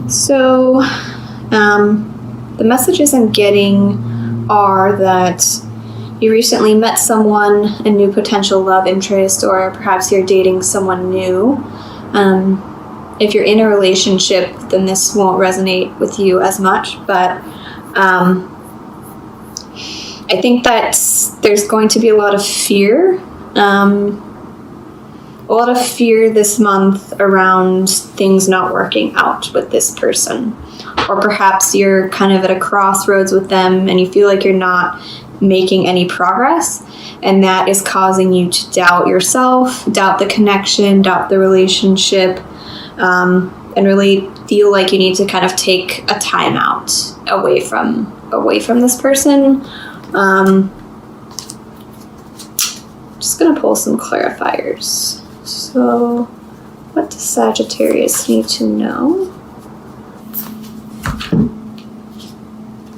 So, the messages I'm getting are that you recently met someone, a new potential love interest, or perhaps you're dating someone new. If you're in a relationship, then this won't resonate with you as much, but I think that there's going to be a lot of fear. A lot of fear this month around things not working out with this person. Or perhaps you're kind of at a crossroads with them and you feel like you're not making any progress, and that is causing you to doubt yourself, doubt the connection, doubt the relationship, and really feel like you need to kind of take a time out away from this person. Just gonna pull some clarifiers. So, what does Sagittarius need to know?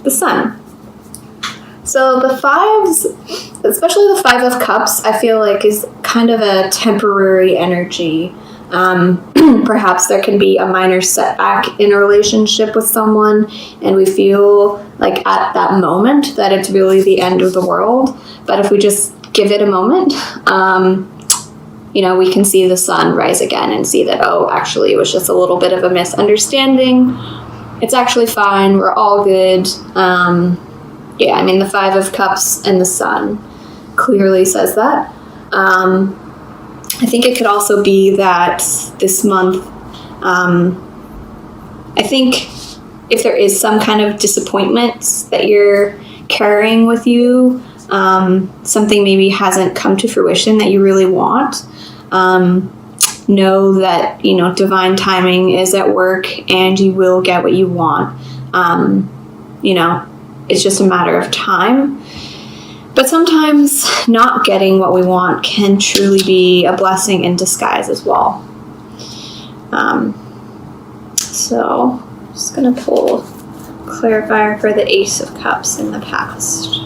The Sun. So the fives, especially the Five of Cups, I feel like is kind of a temporary energy. Perhaps there can be a minor setback in a relationship with someone, and we feel like at that moment that it's really the end of the world. But if we just give it a moment, we can see the sun rise again and see that, oh, actually it was just a little bit of a misunderstanding. It's actually fine. We're all good. The Five of Cups and the sun clearly says that. I think it could also be that this month, I think if there is some kind of disappointment that you're carrying with you, something maybe hasn't come to fruition that you really want, know that, divine timing is at work and you will get what you want. It's just a matter of time. But sometimes not getting what we want can truly be a blessing in disguise as well. So, just going to pull clarifier for the Ace of Cups in the past.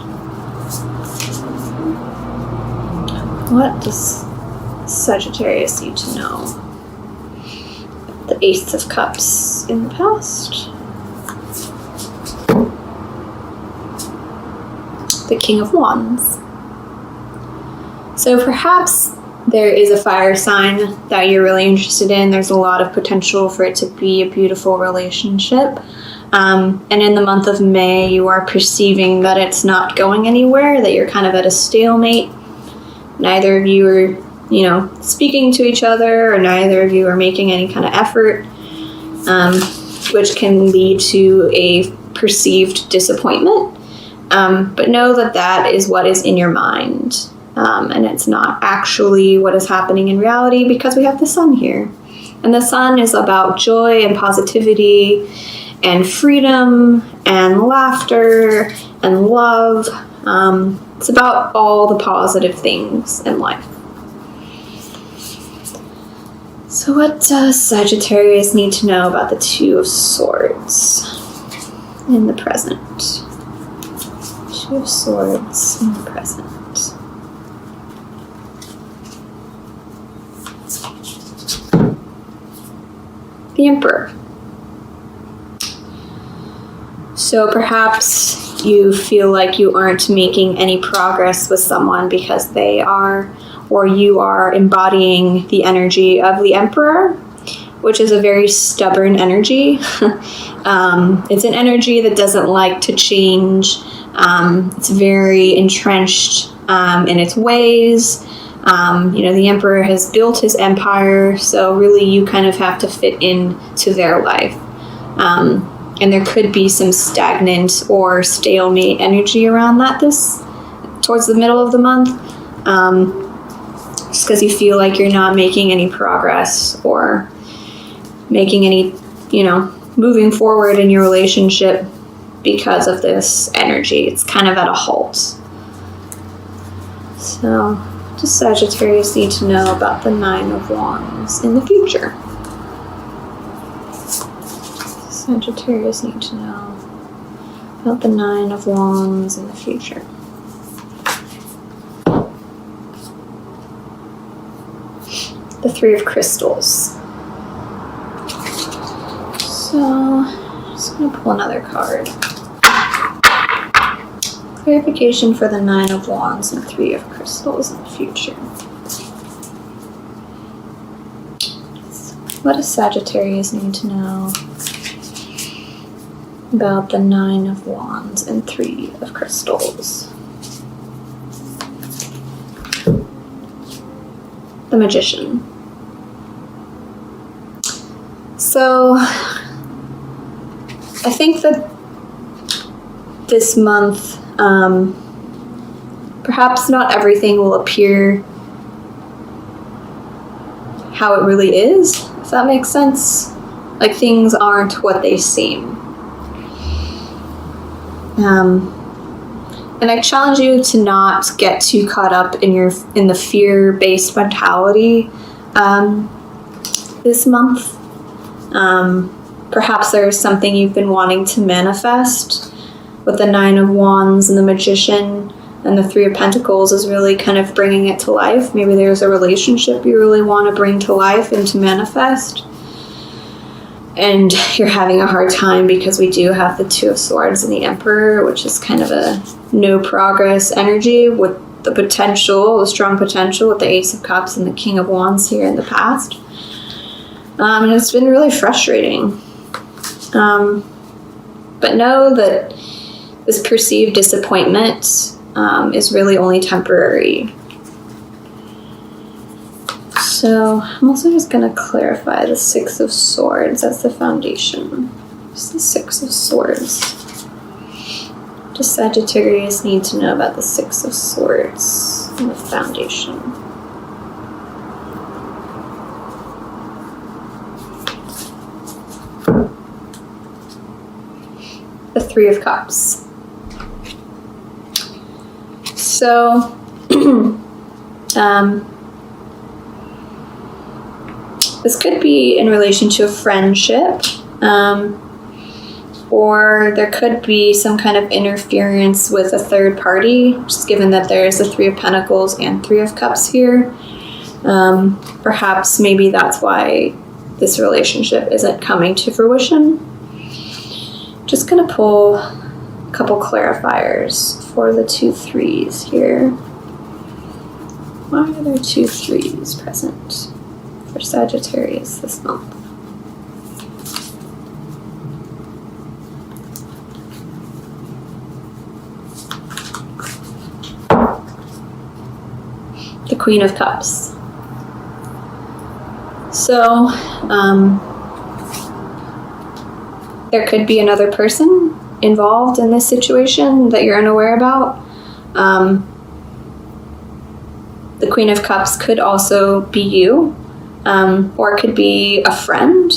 What does Sagittarius need to know? The Ace of Cups in the past. The King of Wands. So perhaps there is a fire sign that you're really interested in. There's a lot of potential for it to be a beautiful relationship. And in the month of May, you are perceiving that it's not going anywhere, that you're kind of at a stalemate. Neither of you are, speaking to each other, or neither of you are making any kind of effort, which can lead to a perceived disappointment. But know that is what is in your mind, and it's not actually what is happening in reality, because we have the sun here. And the sun is about joy and positivity and freedom and laughter and love. It's about all the positive things in life. So what does Sagittarius need to know about the Two of Swords in the present? Two of Swords in the present. The Emperor. So perhaps you feel like you aren't making any progress with someone because they are, or you are embodying the energy of the Emperor, which is a very stubborn energy. It's an energy that doesn't like to change. It's very entrenched in its ways. The Emperor has built his empire, so really you kind of have to fit into their life. And there could be some stagnant or stalemate energy around that towards the middle of the month. Just because you feel like you're not making any progress or making any, moving forward in your relationship because of this energy. It's kind of at a halt. So, does Sagittarius need to know about the Nine of Wands in the future? Sagittarius need to know about the Nine of Wands in the future. The Three of Crystals. So, just going to pull another card. Clarification for the 9 of Wands and 3 of Crystals in the future. What does Sagittarius need to know about the 9 of Wands and 3 of Crystals? The Magician. So, I think that this month, perhaps not everything will appear how it really is, if that makes sense. Like, things aren't what they seem. And I challenge you to not get too caught up in the fear-based mentality this month. Perhaps there's something you've been wanting to manifest with the 9 of Wands and the Magician, and the 3 of Pentacles is really kind of bringing it to life. Maybe there's a relationship you really want to bring to life and to manifest. And you're having a hard time because we do have the 2 of Swords and the Emperor, which is kind of a no progress energy with the potential, the strong potential with the Ace of Cups and the King of Wands here in the past. And it's been really frustrating. But know that this perceived disappointment is really only temporary. So I'm also just going to clarify the 6 of Swords as the foundation. What's the 6 of Swords? Does Sagittarius need to know about the 6 of Swords and the foundation? The 3 of Cups. So, this could be in relation to a friendship, or there could be some kind of interference with a third party, just given that there's the 3 of Pentacles and 3 of Cups here. Perhaps maybe that's why this relationship isn't coming to fruition. Just going to pull a couple clarifiers for the 2 3s here. Why are there 2 3s present for Sagittarius this month? The Queen of Cups. So, there could be another person involved in this situation that you're unaware about. The Queen of Cups could also be you, or it could be a friend,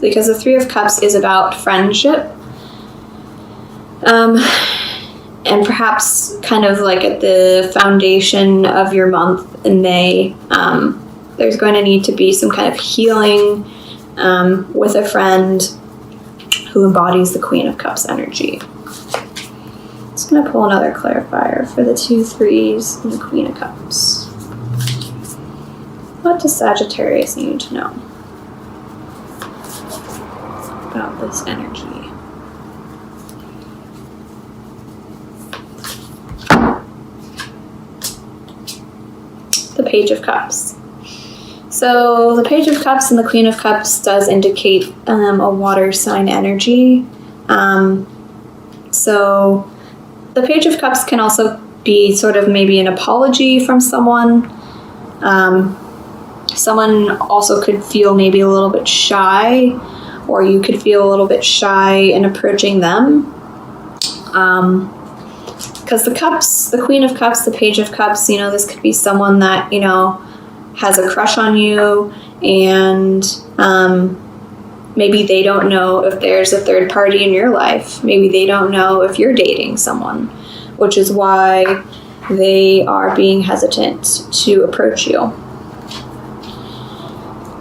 because the 3 of Cups is about friendship. And perhaps kind of like at the foundation of your month in May, there's going to need to be some kind of healing with a friend who embodies the Queen of Cups energy. Just going to pull another clarifier for the 2 3s and the Queen of Cups. What does Sagittarius need to know about this energy? The Page of Cups. So the Page of Cups and the Queen of Cups does indicate a water sign energy. So the Page of Cups can also be sort of maybe an apology from someone. Someone also could feel maybe a little bit shy, or you could feel a little bit shy in approaching them. Because the Cups, the Queen of Cups, the Page of Cups, you know, this could be someone that, you know, has a crush on you, and maybe they don't know if there's a third party in your life. Maybe they don't know if you're dating someone, which is why they are being hesitant to approach you.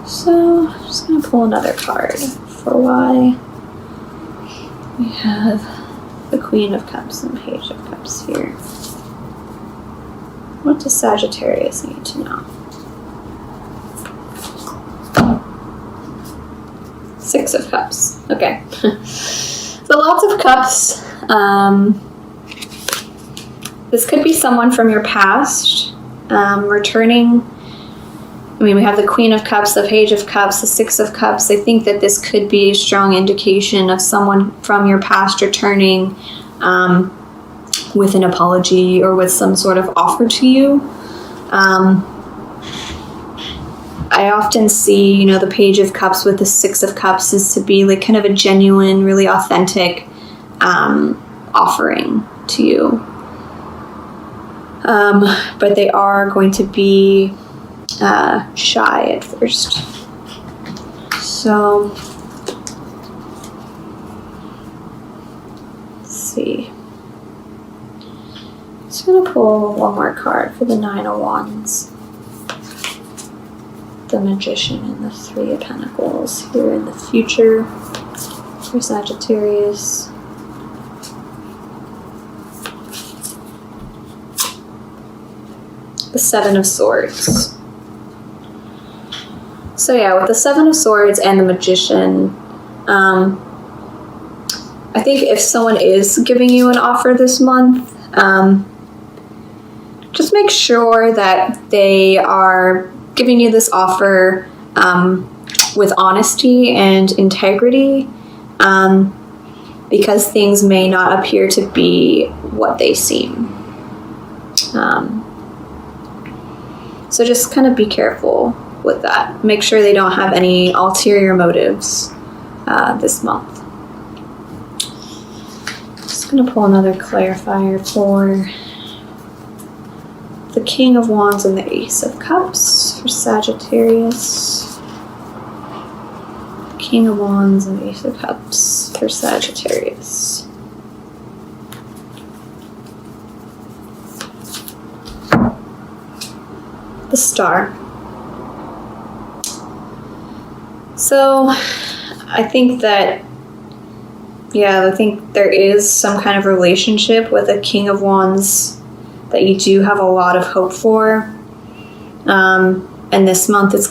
So I'm just going to pull another card for why we have the Queen of Cups and Page of Cups here. What does Sagittarius need to know? 6 Six of Cups. Okay. So lots of cups. This could be someone from your past returning. I mean, we have the Queen of Cups, the Page of Cups, the Six of Cups. I think that this could be a strong indication of someone from your past returning with an apology or with some sort of offer to you. I often see, the Page of Cups with the Six of Cups is to be like kind of a genuine, really authentic offering to you. But they are going to be shy at first. So, let's see. I'm just going to pull one more card for the Nine of Wands. The Magician and the Three of Pentacles here in the future for Sagittarius. The Seven of Swords. So yeah, with the Seven of Swords and the Magician, I think if someone is giving you an offer this month, just make sure that they are giving you this offer with honesty and integrity, because things may not appear to be what they seem. So just kind of be careful with that. Make sure they don't have any ulterior motives this month. Just going to pull another clarifier for the King of Wands and the Ace of Cups for Sagittarius. King of Wands and Ace of Cups for Sagittarius. The Star. So I think that, I think there is some kind of relationship with a King of Wands that you do have a lot of hope for. And this month it's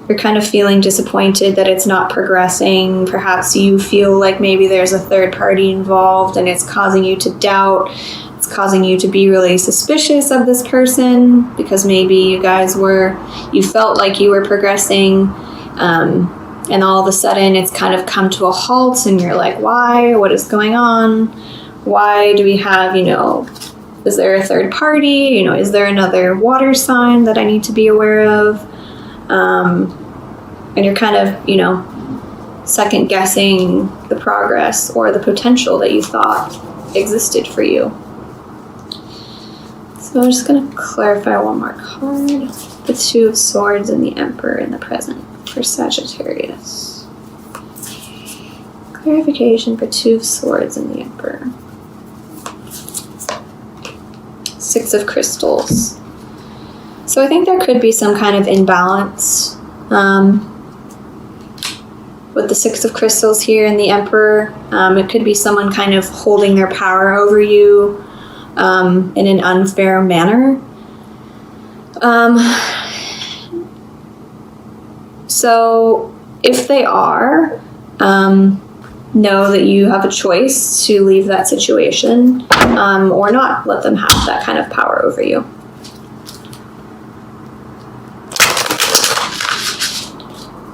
you're kind of feeling disappointed that it's not progressing. Perhaps you feel like maybe there's a third party involved and it's causing you to doubt. It's causing you to be really suspicious of this person because maybe you felt like you were progressing, and all of a sudden it's kind of come to a halt and you're like, why? What is going on? Why do we have, is there a third party? Is there another water sign that I need to be aware of? And you're kind of, second guessing the progress or the potential that you thought existed for you. So I'm just going to clarify one more card. The Two of Swords and the Emperor in the present for Sagittarius. Clarification for Two of Swords and the Emperor. Six of Crystals. So I think there could be some kind of imbalance with the Six of Crystals here and the Emperor. It could be someone kind of holding their power over you in an unfair manner. So if they are, know that you have a choice to leave that situation or not let them have that kind of power over you.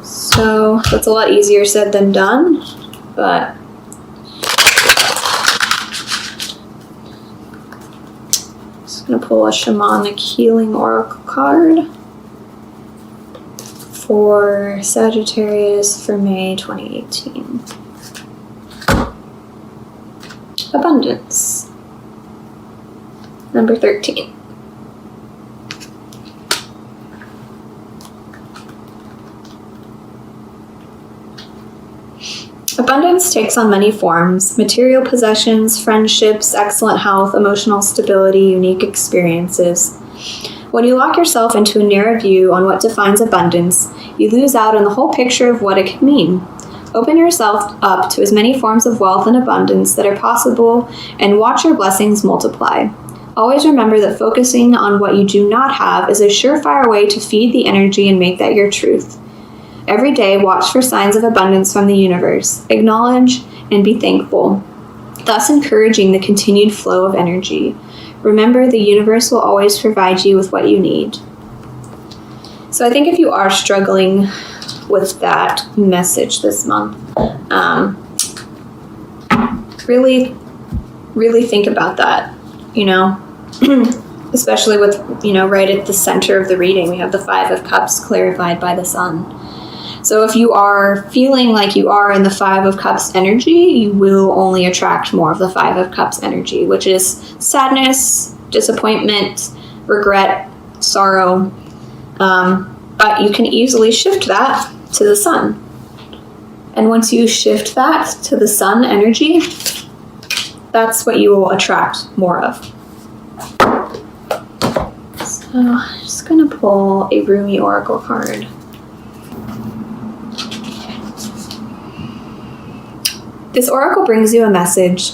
So that's a lot easier said than done, but just going to pull a Shamanic Healing Oracle card for Sagittarius for May 2018. Abundance. Number 13. Abundance takes on many forms: material possessions, friendships, excellent health, emotional stability, unique experiences. When you lock yourself into a narrow view on what defines abundance, you lose out on the whole picture of what it could mean. Open yourself up to as many forms of wealth and abundance that are possible and watch your blessings multiply. Always remember that focusing on what you do not have is a surefire way to feed the energy and make that your truth. Every day, watch for signs of abundance from the universe. Acknowledge and be thankful, thus encouraging the continued flow of energy. Remember, the universe will always provide you with what you need. So I think if you are struggling with that message this month, really, really think about that, especially with, right at the center of the reading, we have the Five of Cups clarified by the Sun. So if you are feeling like you are in the Five of Cups energy, you will only attract more of the Five of Cups energy, which is sadness, disappointment, regret, sorrow. But you can easily shift that to the Sun. And once you shift that to the Sun energy, that's what you will attract more of. So I'm just going to pull a Rumi Oracle card. This oracle brings you a message.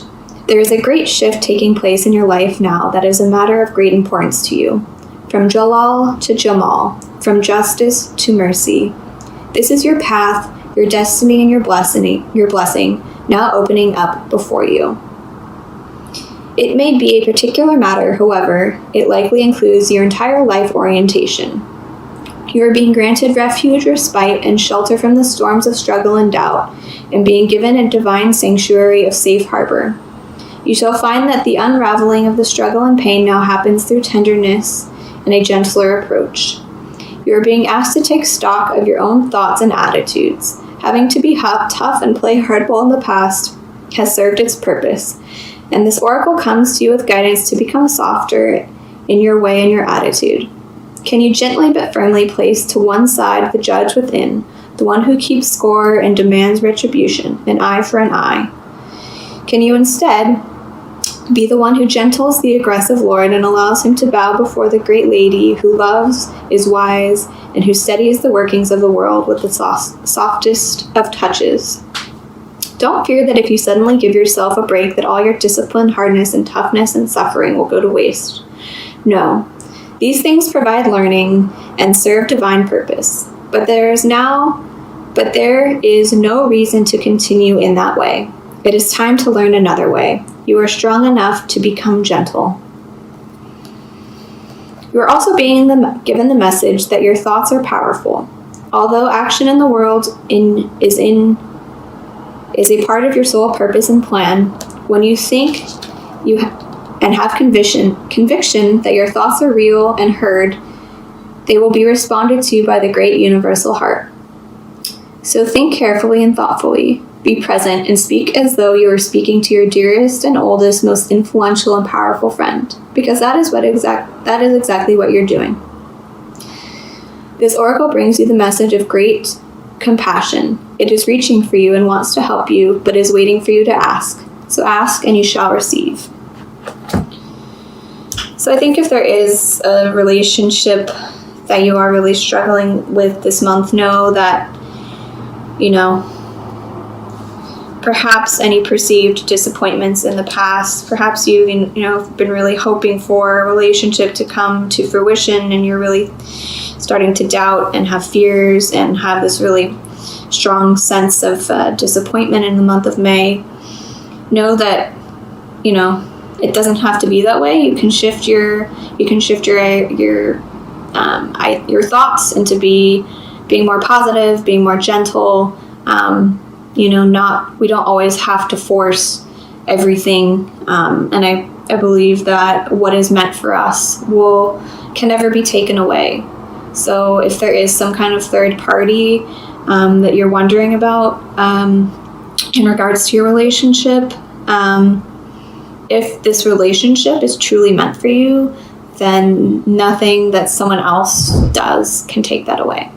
There is a great shift taking place in your life now that is a matter of great importance to you. From Jalal to Jamal, from justice to mercy. This is your path, your destiny, and your blessing now opening up before you. It may be a particular matter, however, it likely includes your entire life orientation. You are being granted refuge, respite, and shelter from the storms of struggle and doubt, and being given a divine sanctuary of safe harbor. You shall find that the unraveling of the struggle and pain now happens through tenderness and a gentler approach. You are being asked to take stock of your own thoughts and attitudes. Having to be tough and play hardball in the past has served its purpose, and this oracle comes to you with guidance to become softer in your way and your attitude. Can you gently but firmly place to one side the judge within, the one who keeps score and demands retribution, an eye for an eye? Can you instead be the one who gentles the aggressive lord and allows him to bow before the great lady who loves, is wise, and who steadies the workings of the world with the softest of touches? Don't fear that if you suddenly give yourself a break that all your discipline, hardness, and toughness and suffering will go to waste. No. These things provide learning and serve divine purpose, but there is no reason to continue in that way. It is time to learn another way. You are strong enough to become gentle. You are also being given the message that your thoughts are powerful. Although action in the world is a part of your soul purpose and plan, when you think and have conviction that your thoughts are real and heard, they will be responded to by the great universal heart. So think carefully and thoughtfully, be present, and speak as though you are speaking to your dearest and oldest, most influential and powerful friend, because that is exactly what you're doing. This oracle brings you the message of great compassion. It is reaching for you and wants to help you, but is waiting for you to ask. So ask and you shall receive. So I think if there is a relationship that you are really struggling with this month, know that, perhaps any perceived disappointments in the past, perhaps you've been really hoping for a relationship to come to fruition and you're really starting to doubt and have fears and have this really strong sense of disappointment in the month of May. Know that, it doesn't have to be that way. You can shift your thoughts into being more positive, being more gentle. We don't always have to force everything. And I believe that what is meant for us can never be taken away. So if there is some kind of third party that you're wondering about in regards to your relationship, if this relationship is truly meant for you, then nothing that someone else does can take that away.